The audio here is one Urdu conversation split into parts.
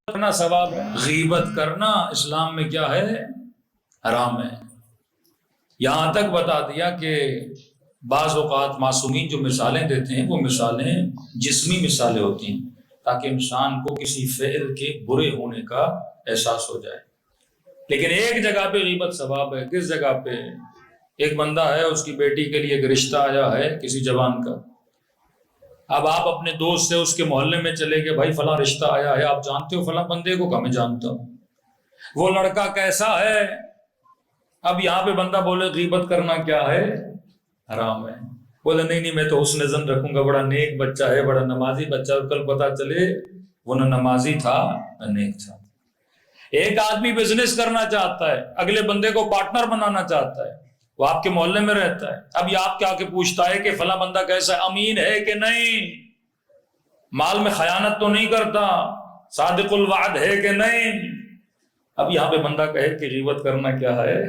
کرنا ثواب ہے، غیبت کرنا اسلام میں کیا ہے؟ حرام ہے۔ یہاں تک بتا دیا کہ بعض اوقات معصومین جو مثالیں دیتے ہیں وہ مثالیں جسمی مثالیں ہوتی ہیں تاکہ انسان کو کسی فعل کے برے ہونے کا احساس ہو جائے، لیکن ایک جگہ پہ غیبت ثواب ہے۔ کس جگہ پہ؟ ایک بندہ ہے، اس کی بیٹی کے لیے ایک رشتہ آیا ہے کسی جوان کا، اب آپ اپنے دوست سے اس کے محلے میں چلے گئے، بھائی فلاں رشتہ آیا ہے، آپ جانتے ہو فلاں بندے کو؟ کہ میں جانتا ہوں۔ وہ لڑکا کیسا ہے؟ اب یہاں پہ بندہ بولے غیبت کرنا کیا ہے؟ حرام ہے۔ بولے نہیں میں تو حسن ظن رکھوں گا، بڑا نیک بچہ ہے، بڑا نمازی بچہ، اور کل پتا چلے وہ نہ نمازی تھا نہ نیک تھا۔ ایک آدمی بزنس کرنا چاہتا ہے، اگلے بندے کو پارٹنر بنانا چاہتا ہے، وہ آپ کے محلے میں رہتا ہے، اب یہ آپ کے آ کے پوچھتا ہے کہ فلاں بندہ کیسا ہے، امین ہے کہ نہیں، مال میں خیانت تو نہیں کرتا، صادق الوعد ہے کہ نہیں۔ اب یہاں پہ بندہ کہے کہ غیبت کرنا کیا ہے؟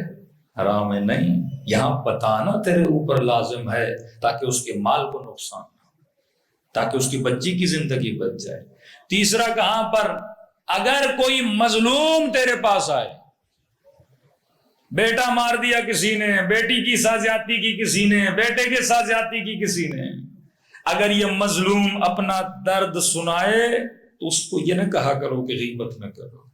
حرام ہے۔ نہیں، یہاں بتانا تیرے اوپر لازم ہے تاکہ اس کے مال کو نقصان نہ ہو، تاکہ اس کی بچی کی زندگی بچ جائے۔ تیسرا کہاں پر؟ اگر کوئی مظلوم تیرے پاس آئے، بیٹا مار دیا کسی نے، بیٹی کی ساتھ زیادتی کی کسی نے، بیٹے کے ساتھ زیادتی کی کسی نے، اگر یہ مظلوم اپنا درد سنائے تو اس کو یہ نہ کہا کرو کہ غیبت نہ کرو۔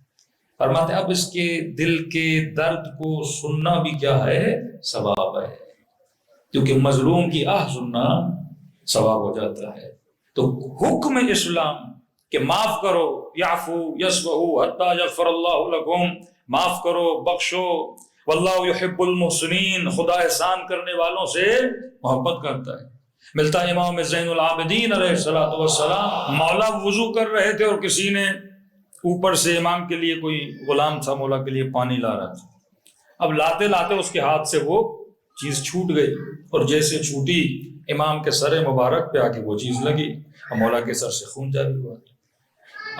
فرماتے اب اس کے دل کے درد کو سننا بھی کیا ہے؟ ثواب ہے، کیونکہ مظلوم کی آہ سننا ثواب ہو جاتا ہے۔ تو حکم اسلام کہ معاف کرو، یعفو یصفحوا حتی یغفر اللہ لکم، معاف کرو، بخشو، واللہ یحب المحسنین، خدا احسان کرنے والوں سے محبت کرتا ہے۔ ملتا ہے امام زین العابدین علیہ الصلوۃ والسلام، مولا وضو کر رہے تھے اور کسی نے اوپر سے، امام کے لیے کوئی غلام تھا، مولا کے لیے پانی لا رہا تھا، اب لاتے لاتے اس کے ہاتھ سے وہ چیز چھوٹ گئی، اور جیسے چھوٹی امام کے سر مبارک پہ آ کے وہ چیز لگی اور مولا کے سر سے خون جاری ہوا۔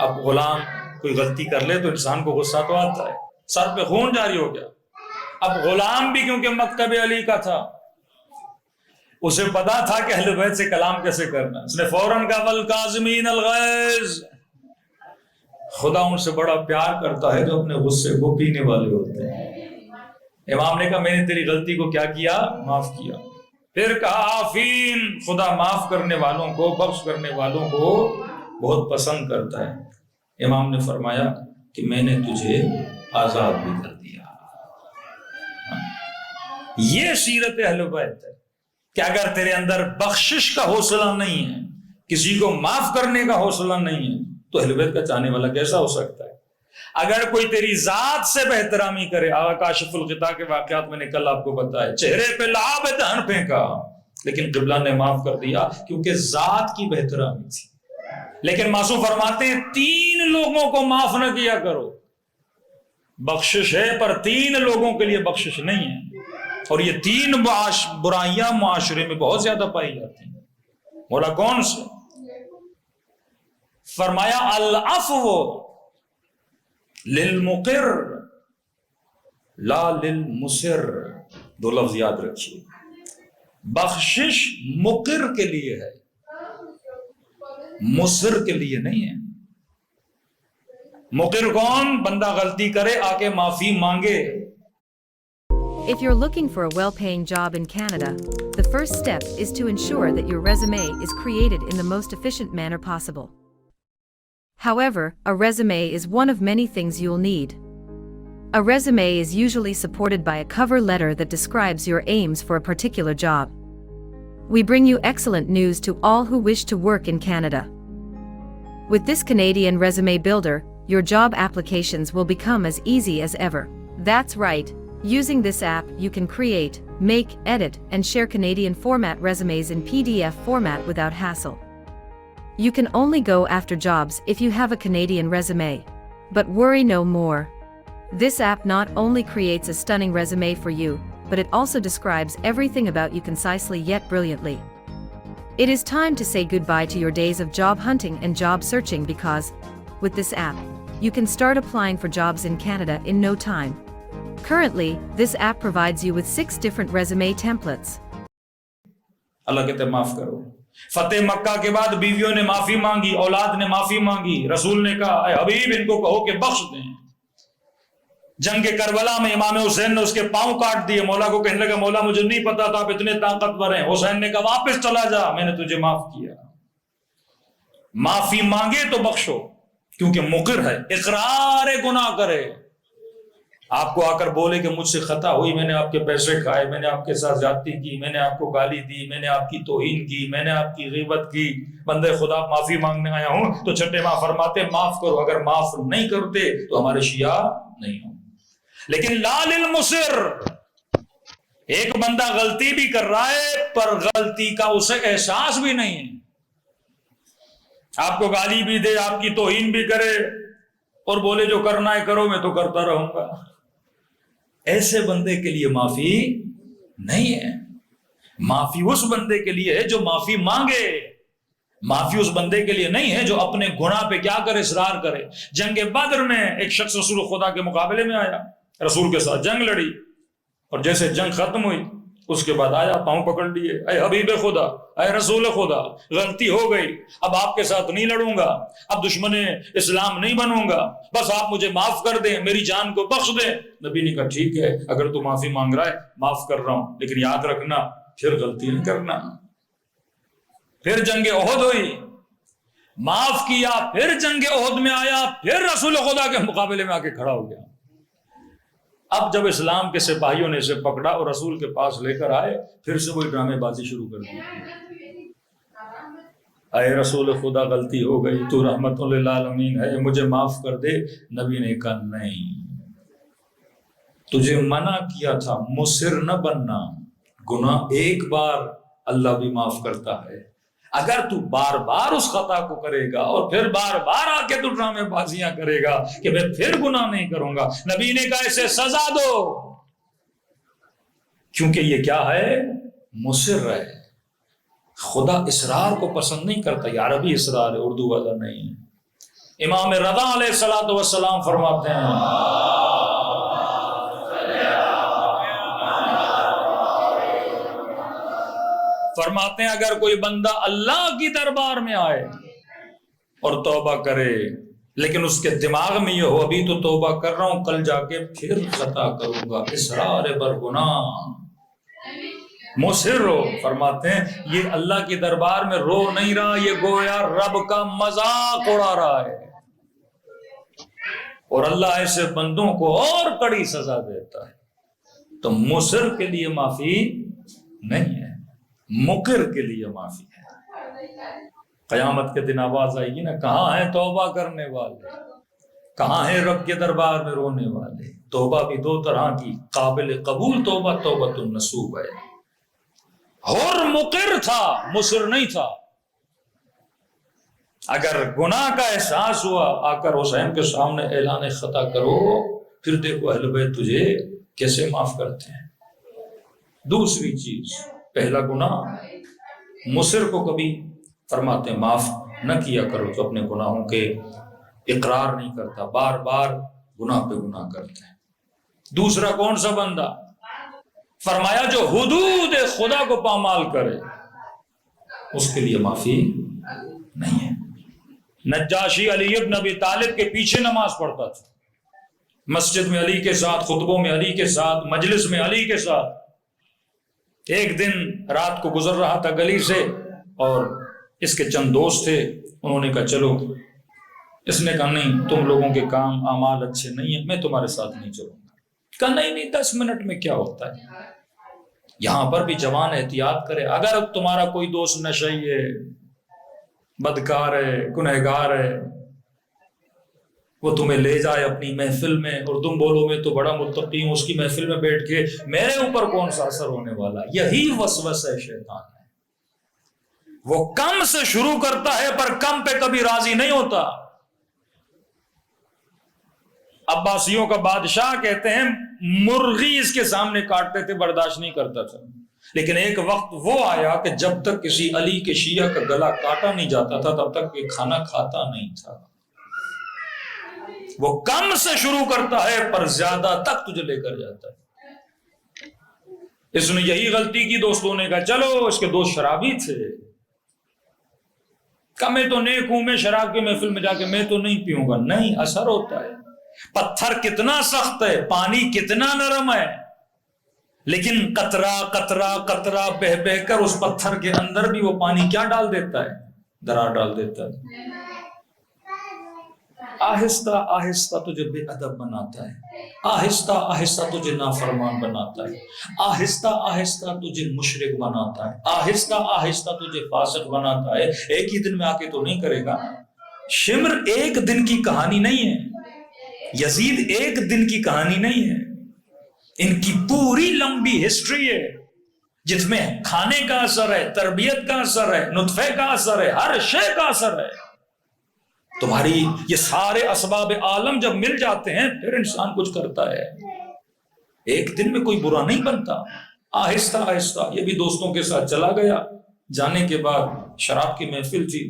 اب غلام کوئی غلطی کر لے تو انسان کو غصہ تو آتا ہے، سر پہ خون جاری ہو گیا۔ اب غلام بھی کیونکہ مکتب علی کا تھا، اسے پتا تھا کہ اہل بیت سے کلام کیسے کرنا، اس نے فوراً کہا والکاظمین الغیظ، خدا ان سے بڑا پیار کرتا ہے جو اپنے غصے کو پینے والے ہوتے ہیں۔ امام نے کہا میں نے تیری غلطی کو کیا کیا؟ معاف کیا۔ پھر کہا عافین، خدا معاف کرنے والوں کو، بخش کرنے والوں کو بہت پسند کرتا ہے۔ امام نے فرمایا کہ میں نے تجھے آزاد بھی کر دیا۔ یہ سیرت اہل بیت ہے کہ اگر تیرے اندر بخشش کا حوصلہ نہیں ہے، کسی کو معاف کرنے کا حوصلہ نہیں ہے، تو اہل بیت کا چاہنے والا کیسا ہو سکتا ہے؟ اگر کوئی تیری ذات سے بے احترامی کرے، آقا کاشف الغطاء کے واقعات میں نے کل آپ کو بتایا، چہرے پہ لعاب دہن پھینکا لیکن قبلہ نے معاف کر دیا کیونکہ ذات کی بے احترامی تھی۔ لیکن معصوم فرماتے ہیں 3 لوگوں کو معاف نہ کیا کرو، بخشش ہے پر 3 لوگوں کے لیے بخشش نہیں ہے، اور یہ 3 برائیاں معاشرے میں بہت زیادہ پائی جاتی ہیں۔ مولا کون سے؟ فرمایا العفو للمقر لا للمصر، 2 لفظ یاد رکھیے، بخشش مقر کے لیے ہے، مصر کے لیے نہیں ہے۔ مقر کون؟ بندہ غلطی کرے آ کے معافی مانگے۔ If you're looking for a well-paying job in Canada, the first step is to ensure that your resume is created in the most efficient manner possible. However, a resume is one of many things you'll need. A resume is usually supported by a cover letter that describes your aims for a particular job. We bring you excellent news to all who wish to work in Canada. With this Canadian resume builder, your job applications will become as easy as ever. That's right. Using this app, you can create, make, edit, and share Canadian format resumes in PDF format without hassle. You can only go after jobs if you have a Canadian resume. But worry no more. This app not only creates a stunning resume for you, but it also describes everything about you concisely yet brilliantly. It is time to say goodbye to your days of job hunting and job searching because, with this app, you can start applying for jobs in Canada in no time. Currently, this app provides you with 6 different resume templates. اللہ کہتے معاف کرو، فتح مکہ کے بعد بیویوں نے معافی مانگی، اولاد نے معافی مانگی، رسول نے کہا اے حبیب ان کو کہو کہ بخش دیں۔ جنگ کربلا میں امام حسین نے اس کے پاؤں کاٹ دیے، مولا کو کہنے لگا مولا مجھے نہیں پتا تھا آپ اتنے طاقتور ہیں۔ حسین نے کہا واپس چلا جا، میں نے تجھے معاف کیا۔ معافی مانگے تو بخشو، کیونکہ مقر ہے، اقرار گناہ کرے۔ آپ کو آ کر بولے کہ مجھ سے خطا ہوئی، میں نے آپ کے پیسے کھائے، میں نے آپ کے ساتھ زیادتی کی، میں نے آپ کو گالی دی، میں نے آپ کی توہین کی، میں نے آپ کی غیبت کی، بندے خدا معافی مانگنے آیا ہوں، تو چھٹے ماں فرماتے معاف کرو۔ اگر معاف نہیں کرتے تو ہمارے شیعہ نہیں ہوں۔ لیکن لا للمصر، ایک بندہ غلطی بھی کر رہا ہے پر غلطی کا اسے احساس بھی نہیں ہے، آپ کو گالی بھی دے، آپ کی توہین بھی کرے اور بولے جو کرنا ہے کرو، میں تو کرتا رہوں گا، ایسے بندے کے لیے معافی نہیں ہے۔ معافی اس بندے کے لیے ہے جو معافی مانگے، معافی اس بندے کے لیے نہیں ہے جو اپنے گناہ پہ کیا کرے، اصرار کرے۔ جنگ بدر میں ایک شخص رسول خدا کے مقابلے میں آیا، رسول کے ساتھ جنگ لڑی، اور جیسے جنگ ختم ہوئی اس کے بعد آیا، پاؤں پکڑ لیے، اے حبیب خدا، اے رسول خدا، غلطی ہو گئی، اب آپ کے ساتھ نہیں لڑوں گا، اب دشمن اسلام نہیں بنوں گا، بس آپ مجھے معاف کر دیں، میری جان کو بخش دیں۔ نبی نے کہا ٹھیک ہے، اگر تو معافی مانگ رہا ہے معاف کر رہا ہوں، لیکن یاد رکھنا پھر غلطی نہیں کرنا۔ پھر جنگ احد ہوئی، معاف کیا، پھر جنگ احد میں آیا، پھر رسول خدا کے مقابلے میں آ کے کھڑا ہو گیا۔ اب جب اسلام کے سپاہیوں نے اسے پکڑا اور رسول کے پاس لے کر آئے، پھر سے وہی ڈرامے بازی شروع کر دی، اے رسول خدا غلطی ہو گئی، تو رحمت للعالمین ہے، مجھے معاف کر دے۔ نبی نے کہا نہیں، تجھے منع کیا تھا مصر نہ بننا، گناہ ایک بار اللہ بھی معاف کرتا ہے، اگر تو بار بار اس خطا کو کرے گا اور پھر بار بار آ کے تو ڈرامے بازیاں کرے گا کہ میں پھر گناہ نہیں کروں گا، نبی نے کہا اسے سزا دو، کیونکہ یہ کیا ہے، مصر ہے۔ خدا اصرار کو پسند نہیں کرتا، یہ عربی اصرار ہے، اردو والا نہیں ہے۔ امام رضا علیہ الصلوۃ والسلام فرماتے ہیں اگر کوئی بندہ اللہ کی دربار میں آئے اور توبہ کرے، لیکن اس کے دماغ میں یہ ہو ابھی تو توبہ کر رہا ہوں، کل جا کے پھر خطا کروں گا، اصرار بر گناہ، مصر ہو، فرماتے ہیں یہ اللہ کی دربار میں رو نہیں رہا، یہ گویا رب کا مذاق اڑا رہا ہے، اور اللہ ایسے بندوں کو اور کڑی سزا دیتا ہے۔ تو مصر کے لیے معافی نہیں ہے، مقر کے لیے معافی ہے۔ قیامت کے دن آواز آئے گی نا، کہاں ہیں توبہ کرنے والے، کہاں ہیں رب کے دربار میں رونے والے۔ توبہ بھی دو طرح کی، قابل قبول توبہ توبۃ النصوح ہے، اور مقر تھا، مصر نہیں تھا۔ اگر گناہ کا احساس ہوا، آ کر حسین کے سامنے اعلان خطا کرو، پھر دیکھو اہل بیت تجھے کیسے معاف کرتے ہیں۔ دوسری چیز، پہلا گناہ، مصر کو کبھی فرماتے ہیں معاف نہ کیا کرو جو اپنے گناہوں کے اقرار نہیں کرتا، بار بار گناہ پہ گناہ کرتا ہے۔ دوسرا کون سا بندہ؟ فرمایا جو حدود خدا کو پامال کرے، اس کے لیے معافی نہیں ہے۔ نجاشی علی ابن ابی طالب کے پیچھے نماز پڑھتا تھا، مسجد میں علی کے ساتھ، خطبوں میں علی کے ساتھ، مجلس میں علی کے ساتھ۔ ایک دن رات کو گزر رہا تھا گلی سے، اور اس کے چند دوست تھے، انہوں نے کہا چلو، اس نے کہا نہیں، تم لوگوں کے کام اعمال اچھے نہیں ہیں، میں تمہارے ساتھ نہیں چلوں گا۔ کہا نہیں 10 منٹ میں کیا ہوتا ہے، یہاں پر بھی جوان احتیاط کرے، اگر تمہارا کوئی دوست نشئی ہے، بدکار ہے، گنہگار ہے، وہ تمہیں لے جائے اپنی محفل میں اور تم بولو میں تو بڑا متقی ہوں، اس کی محفل میں بیٹھ کے میرے اوپر کون سا اثر ہونے والا، یہی وسوسہ شیطان ہے۔ وہ کم سے شروع کرتا ہے پر کم پہ کبھی راضی نہیں ہوتا۔ عباسیوں کا بادشاہ کہتے ہیں مرغی اس کے سامنے کاٹتے تھے، برداشت نہیں کرتا تھا، لیکن ایک وقت وہ آیا کہ جب تک کسی علی کے شیعہ کا گلا کاٹا نہیں جاتا تھا تب تک یہ کھانا کھاتا نہیں تھا۔ وہ کم سے شروع کرتا ہے پر زیادہ تک تجھے لے کر جاتا ہے۔ اس نے یہی غلطی کی، دوستوں نے کہا چلو، اس کے دوست شرابی تھے، کہ میں تو نیک ہوں، میں شراب کی محفل میں جا کے میں تو نہیں پیوں گا. نہیں، اثر ہوتا ہے. پتھر کتنا سخت ہے، پانی کتنا نرم ہے، لیکن قطرہ قطرہ قطرہ بہ بہ کر اس پتھر کے اندر بھی وہ پانی کیا ڈال دیتا ہے؟ درار ڈال دیتا ہے. آہستہ آہستہ تجھے بے ادب بناتا ہے، آہستہ آہستہ تجھے نافرمان بناتا ہے، آہستہ آہستہ تجھے مشرک بناتا ہے، آہستہ آہستہ تجھے فاسق بناتا ہے. ایک ہی دن میں آ کے تو نہیں کرے گا. شمر ایک دن کی کہانی نہیں ہے، یزید ایک دن کی کہانی نہیں ہے. ان کی پوری لمبی ہسٹری ہے جس میں کھانے کا اثر ہے، تربیت کا اثر ہے، نطفے کا اثر ہے، ہر شے کا اثر ہے. تمہاری یہ سارے اسباب عالم جب مل جاتے ہیں پھر انسان کچھ کرتا ہے. ایک دن میں کوئی برا نہیں بنتا. آہستہ آہستہ. یہ بھی دوستوں کے ساتھ چلا گیا. جانے کے بعد شراب کی محفل تھی،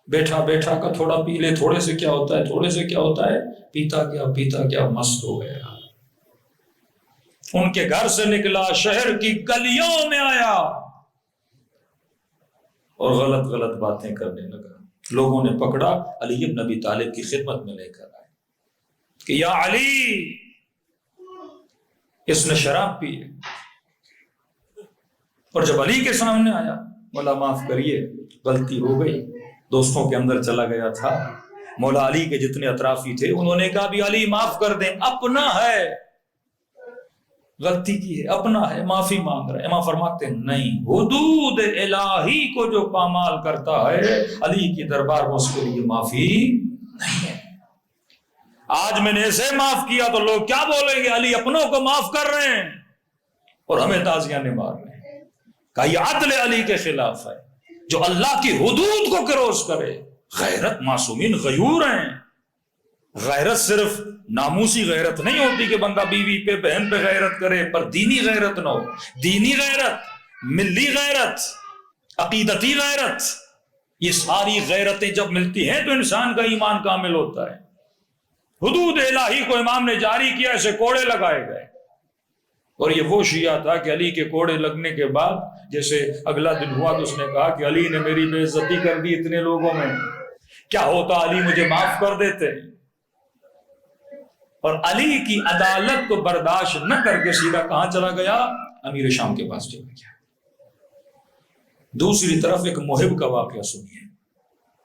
بیٹھا بیٹھا کا تھوڑا پی لے، تھوڑے سے کیا ہوتا ہے، تھوڑے سے کیا ہوتا ہے. پیتا گیا مست ہو گیا. ان کے گھر سے نکلا، شہر کی گلیوں میں آیا اور غلط غلط باتیں کرنے لگا. لوگوں نے پکڑا، علی بن ابی طالب کی خدمت میں لے کر آئے کہ یا علی، اس نے شراب پی ہے. اور جب علی کے سامنے آیا، مولا معاف کریے، غلطی ہو گئی، دوستوں کے اندر چلا گیا تھا. مولا علی کے جتنے اطرافی تھے انہوں نے کہا بھی علی معاف کر دیں، اپنا ہے، غلطی کی ہے، اپنا ہے، معافی مانگ رہے ہیں. امام فرماتے ہیں نہیں، حدود الہی کو جو پامال کرتا ہے علی کی دربار میں اس کے لیے معافی نہیں ہے. آج میں نے اسے معاف کیا تو لوگ کیا بولیں گے؟ علی اپنوں کو معاف کر رہے ہیں اور ہمیں تازیاں مار رہے ہیں. کہ یہ عدل علی کے خلاف ہے جو اللہ کی حدود کو کروس کرے. غیرت معصومین غیور ہیں. غیرت صرف ناموسی غیرت نہیں ہوتی کہ بندہ بیوی پہ بہن پہ غیرت کرے، پر دینی غیرت نہ ہو. دینی غیرت، ملی غیرت، عقیدتی غیرت، یہ ساری غیرتیں جب ملتی ہیں تو انسان کا ایمان کامل ہوتا ہے. حدود الہی کو امام نے جاری کیا، اسے کوڑے لگائے گئے. اور یہ وہ شیعہ تھا کہ علی کے کوڑے لگنے کے بعد جیسے اگلا دن ہوا تو اس نے کہا کہ علی نے میری بے عزتی کر دی اتنے لوگوں میں، کیا ہوتا علی مجھے معاف کر دیتے. اور علی کی عدالت کو برداشت نہ کر کے سیدھا کہاں چلا گیا؟ امیر شام کے پاس چلا گیا. دوسری طرف ایک محب کا واقعہ سنیے.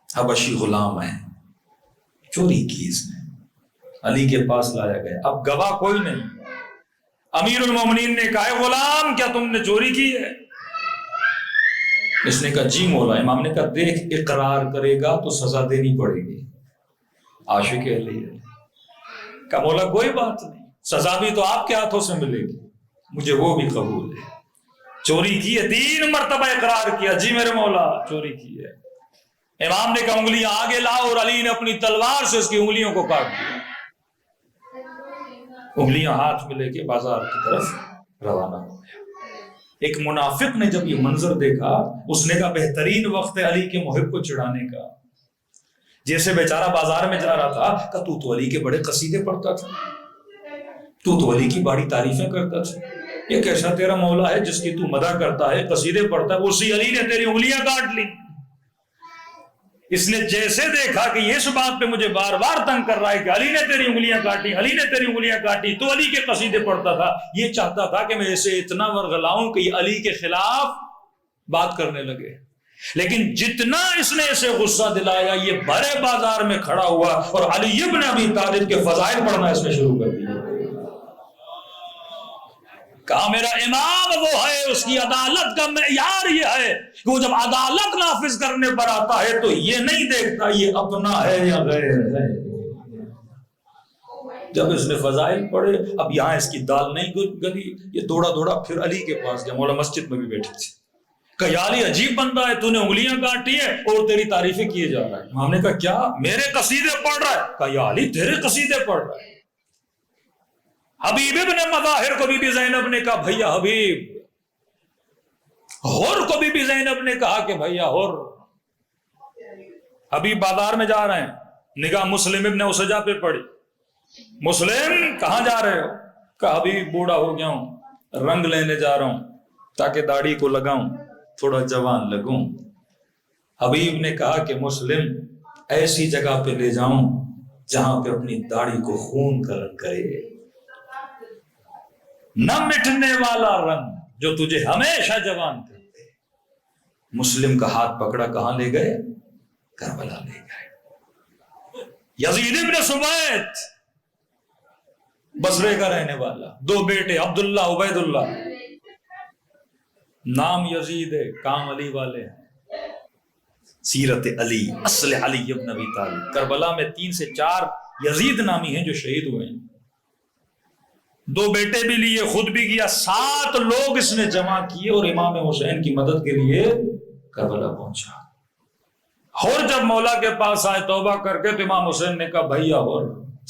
حبشی غلام ہے، چوری کی اس نے، علی کے پاس لایا گیا. اب گواہ کوئی نہیں. امیر المومنین نے کہا اے غلام، کیا تم نے چوری کی ہے؟ اس نے کہا جی مولا. امام نے کہا دیکھ، اقرار کرے گا تو سزا دینی پڑے گی. عاشق علی ہے. کہا مولا کوئی بات نہیں، سزا بھی تو آپ کے ہاتھوں سے ملے گی، مجھے وہ بھی قبول ہے. چوری کی ہے، 3 مرتبہ اقرار کیا، جی میرے مولا چوری کی ہے. امام نے کہا انگلیاں آگے لاؤ، اور علی نے اپنی تلوار سے اس کی انگلیوں کو کاٹ دیا. انگلیاں ہاتھ میں لے کے بازار کی طرف روانہ ہو گیا. ایک منافق نے جب یہ منظر دیکھا، اس نے کہا بہترین وقت ہے علی کے محب کو چڑھانے کا. جیسے بیچارہ بازار میں جا رہا تھا کہ تو علی کے بڑے قصیدے پڑھتا تھا، تو علی کی بڑی تعریفیں کرتا تھا، یہ کیسا تیرا مولا ہے جس کی تو مدح کرتا ہے، قصیدے پڑھتا ہے، اسی علی نے تیری انگلیاں کاٹ لی. اس نے جیسے دیکھا کہ یہ اس بات پہ مجھے بار بار تنگ کر رہا ہے کہ علی نے تیری انگلیاں کاٹی، علی نے تیری انگلیاں کاٹی، تو علی کے قصیدے پڑھتا تھا، یہ چاہتا تھا کہ میں اسے اتنا ورغلاؤں کہ یہ علی کے خلاف بات کرنے لگے. لیکن جتنا اس نے اسے غصہ دلایا، یہ بڑے بازار میں کھڑا ہوا اور علی ابن ابی طالب کے فضائل پڑھنا اس نے شروع کر دیا. کہا میرا امام وہ ہے، اس کی عدالت کا معیار یہ ہے کہ وہ جب عدالت نافذ کرنے پر آتا ہے تو یہ نہیں دیکھتا یہ اپنا ہے یا غیر ہے. جب اس نے فضائل پڑھے، اب یہاں اس کی دال نہیں گلی، یہ دوڑا دوڑا پھر علی کے پاس گیا. مولا مسجد میں بھی بیٹھے تھے. کہ یا علی عجیب بندہ ہے، تو نے انگلیاں کاٹی ہے اور تیری تعریفیں کیے جا رہا ہے. امام نے کہا کیا؟ میرے قصیدے پڑھ رہا ہے. کہا یا علی تیرے قصیدے پڑھ رہا ہے. حبیب ابن مظاہر کو بی بی زینب نے کہا بھیا حبیب. حر کو بی بی زینب نے کہا کہ بھیا حر. حبیب بازار میں جا رہے ہیں، نگاہ مسلم ابن اسجا پہ پڑی. مسلم کہاں جا رہے ہو؟ کہا حبیب بوڑھا ہو گیا ہوں، رنگ لینے جا رہا ہوں تاکہ داڑھی کو لگاؤں، تھوڑا جوان لگوں. حبیب نے کہا کہ مسلم ایسی جگہ پہ لے جاؤں جہاں پہ اپنی داڑھی کو خون کا رنگ کرے، نہ مٹنے والا رنگ جو تجھے ہمیشہ جوان کرتے۔ مسلم کا ہاتھ پکڑا، کہاں لے گئے؟ کربلا لے گئے۔ یزید ابن سمیت بصرے کا رہنے والا، 2 بیٹے عبداللہ عبید اللہ، نام یزید ہے، کام علی والے ہیں، سیرت علی، اصل علی ابن ابی طالب۔ کربلا میں 3 سے 4 یزید نامی ہیں جو شہید ہوئے ہیں، 2 بیٹے بھی لیے، خود بھی کیا، 7 لوگ اس نے جمع کیے اور امام حسین کی مدد کے لیے کربلا پہنچا۔ اور جب مولا کے پاس آئے توبہ کر کے تو امام حسین نے کہا بھیا، اور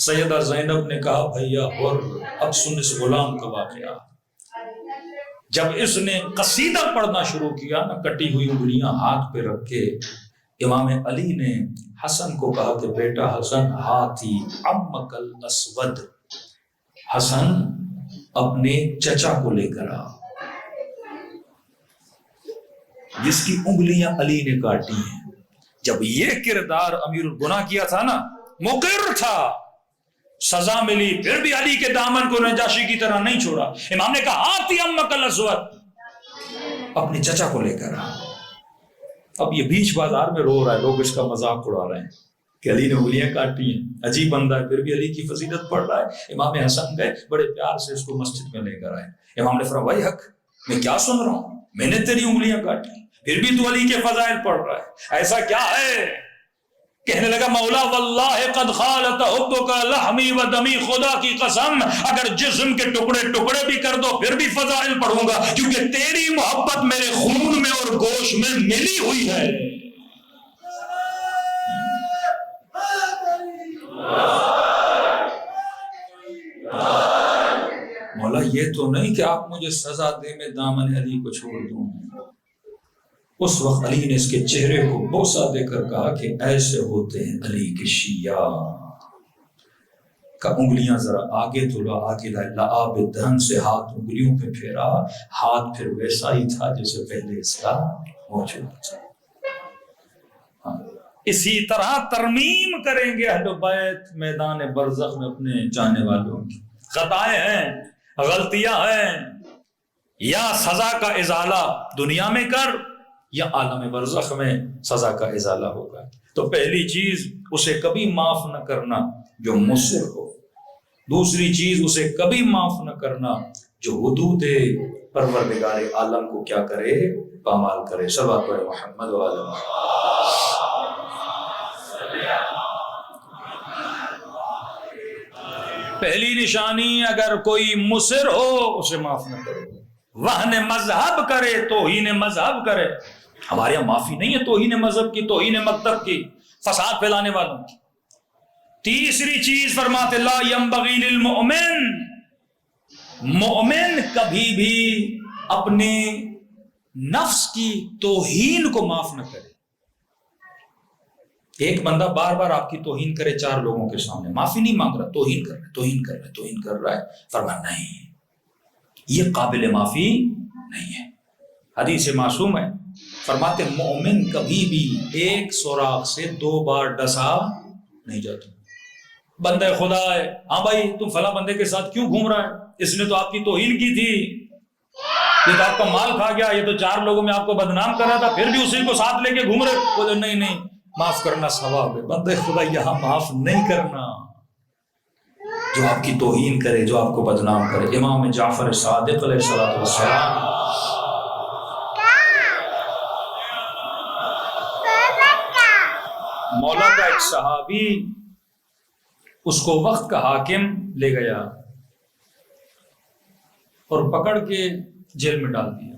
سیدہ زینب نے کہا بھیا، اور اب سن اس غلام کا واقعہ۔ جب اس نے قصیدہ پڑھنا شروع کیا نا، کٹی ہوئی انگلیاں ہاتھ پہ رکھ کے، امام علی نے حسن کو کہا کہ بیٹا حسن، ہاتھی عمک الاسود، حسن اپنے چچا کو لے کر آ، جس کی انگلیاں علی نے کاٹی ہیں۔ جب یہ کردار امیر الگناہ کیا تھا نا، مقر تھا، سزا ملی، پھر بھی علی کے دامن کو نجاشی کی طرح نہیں چھوڑا۔ امام نے کہا ہاتھی عمک الاسود، اپنے چچا کو لے کر آ۔ اب یہ بیچ بازار میں رو رہا ہے، لوگ اس کا مذاق اڑا رہے ہیں کہ علی نے انگلیاں کاٹی ہیں، عجیب بندہ ہے، پھر بھی علی کی فضیلت پڑھ رہا ہے۔ امام حسن گئے، بڑے پیار سے اس کو مسجد میں لے کر آئے۔ امام نے فرمایا حق، میں کیا سن رہا ہوں، میں نے تیری انگلیاں کاٹی، پھر بھی تو علی کے فضائل پڑھ رہا ہے، ایسا کیا ہے؟ کہنے لگا مولا واللہ قد خالط حبک لحمی و دمی، خدا کی قسم اگر جسم کے ٹکڑے ٹکڑے بھی کر دو پھر بھی فضائل پڑھوں گا، کیونکہ تیری محبت میرے خون میں اور گوشت میں ملی ہوئی ہے۔ مولا یہ تو نہیں کہ آپ مجھے سزا دے میں دامن علی کو چھوڑ دوں۔ اس وقت علی نے اس کے چہرے کو بوسہ دے کر کہا کہ ایسے ہوتے ہیں علی کے شیعہ، کا انگلیاں ذرا آگے تولا، آگے لعاب دہن سے ہاتھ انگلیوں پہ پھیرا، ہاتھ پھر ویسا ہی تھا جیسے پہلے اس کا موجود تھا۔ اسی طرح ترمیم کریں گے اہل بیت میدان برزخ میں اپنے جانے والوں کی۔ خطائیں ہیں، غلطیاں ہیں، یا سزا کا ازالہ دنیا میں کر یا عالم برزخ میں سزا کا ازالہ ہوگا۔ تو پہلی چیز اسے کبھی معاف نہ کرنا جو مصر ہو، دوسری چیز اسے کبھی معاف نہ کرنا جو حدود پروردگار عالم کو کیا کرے، پامال کرے۔ صلوات پڑھے محمد و آل محمد۔ پہلی نشانی اگر کوئی مصر ہو اسے معاف نہ کرو، وہن مذہب کرے، توہین مذہب کرے۔ ہمارے یہاں معافی نہیں ہے توہین مذہب کی، توہین مکتب کی، فساد پھیلانے والوں کی۔ تیسری چیز فرماتے لا ينبغي للمؤمن، مومن کبھی بھی اپنے نفس کی توہین کو معاف نہ کرے۔ ایک بندہ بار بار آپ کی توہین کرے 4 لوگوں کے سامنے، معافی نہیں مانگ رہا، توہین کر رہا ہے، توہین کر رہا ہے، توہین کر رہا ہے، فرمایا نہیں، یہ قابل معافی نہیں ہے۔ حدیث معصوم ہے، فرماتے مومن کبھی بھی ایک سوراخ سے 2 بار ڈسا نہیں جاتا۔ بندہ خدا ہے، ہاں بھائی تم فلاں بندے کے ساتھ کیوں گھوم رہا ہے، اس نے تو آپ کی توہین کی تھی، یہ تو آپ کا مال کھا گیا، یہ تو 4 لوگوں میں آپ کو بدنام کر رہا تھا، پھر بھی اسی کو ساتھ لے کے گھوم رہے۔ بولے نہیں نہیں، معاف کرنا ثواب ہے۔ بندے خدا یہاں معاف نہیں کرنا جو آپ کی توہین کرے، جو آپ کو بدنام کرے۔ امام جعفر صادق علیہ السلام مولا کا ایک صحابی اس کو وقت کا حاکم لے گیا اور پکڑ کے جیل میں ڈال دیا۔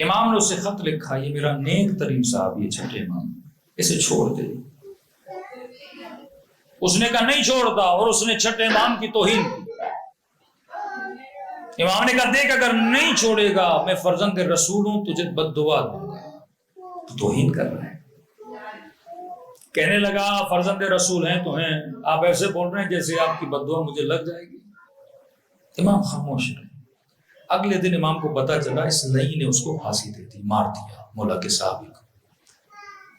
امام نے اسے خط لکھا، یہ میرا نیک ترین صحابی ہے، چھٹے امام، اسے چھوڑ دے۔ اس نے کہا نہیں چھوڑتا، اور اس نے چھٹے امام کی توہین کی۔ امام نے کہا دیکھ اگر نہیں چھوڑے گا میں فرزند رسول ہوں، تجھے بد دعا دوں گا، تو توہین کر رہا ہے۔ کہنے لگا فرزند رسول ہیں تو ہیں، آپ ایسے بول رہے ہیں جیسے آپ کی بد دعا مجھے لگ جائے گی۔ امام خاموش رہے۔ اگلے دن امام کو پتا چلا اس نئی نے اس کو پھانسی دے دی، مار دیا مولا کے صحابی کو۔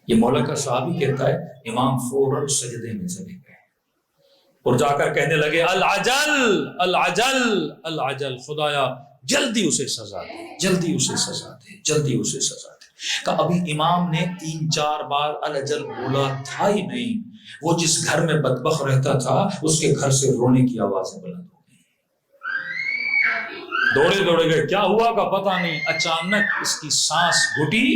یہ مولا کا صحابی کہتا ہے امام فوراً سجدے میں چلے گئے اور جا کر کہنے لگے العجل العجل العجل، خدایا جلدی اسے سزا دے، جلدی اسے سزا دے، جلدی اسے سزا دے۔ کہ ابھی امام نے 3-4 بار العجل بولا تھا ہی نہیں، وہ جس گھر میں بدبخت رہتا تھا اس کے گھر سے رونے کی آوازیں بلند ہو گئی۔ دوڑے دوڑے گئے، کیا ہوا کا پتہ نہیں، اچانک اس کی سانس گھٹی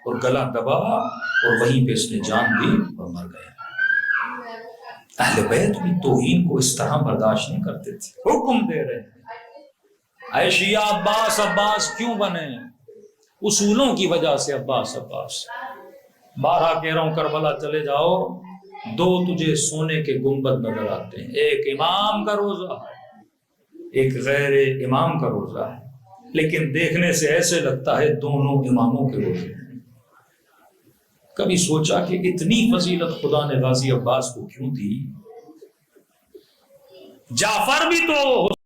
اور گلا دبا اور وہیں پہ اس نے جان دی اور مر گیا۔ اہل بیت بھی توہین کو اس طرح برداشت نہیں کرتے تھے، حکم دے رہے ہیں اے شیعہ عباس عباس کیوں بنے؟ اصولوں کی وجہ سے عباس عباس۔ بارہ کہہ رہا ہوں کربلا چلے جاؤ، 2 تجھے سونے کے گنبد نظر آتے ہیں، ایک امام کا روزہ ہے، ایک غیر امام کا روزہ ہے، لیکن دیکھنے سے ایسے لگتا ہے دونوں اماموں کے روزے ہیں۔ کبھی سوچا کہ اتنی فضیلت خدا نے غازی عباس کو کیوں دی؟ جعفر بھی تو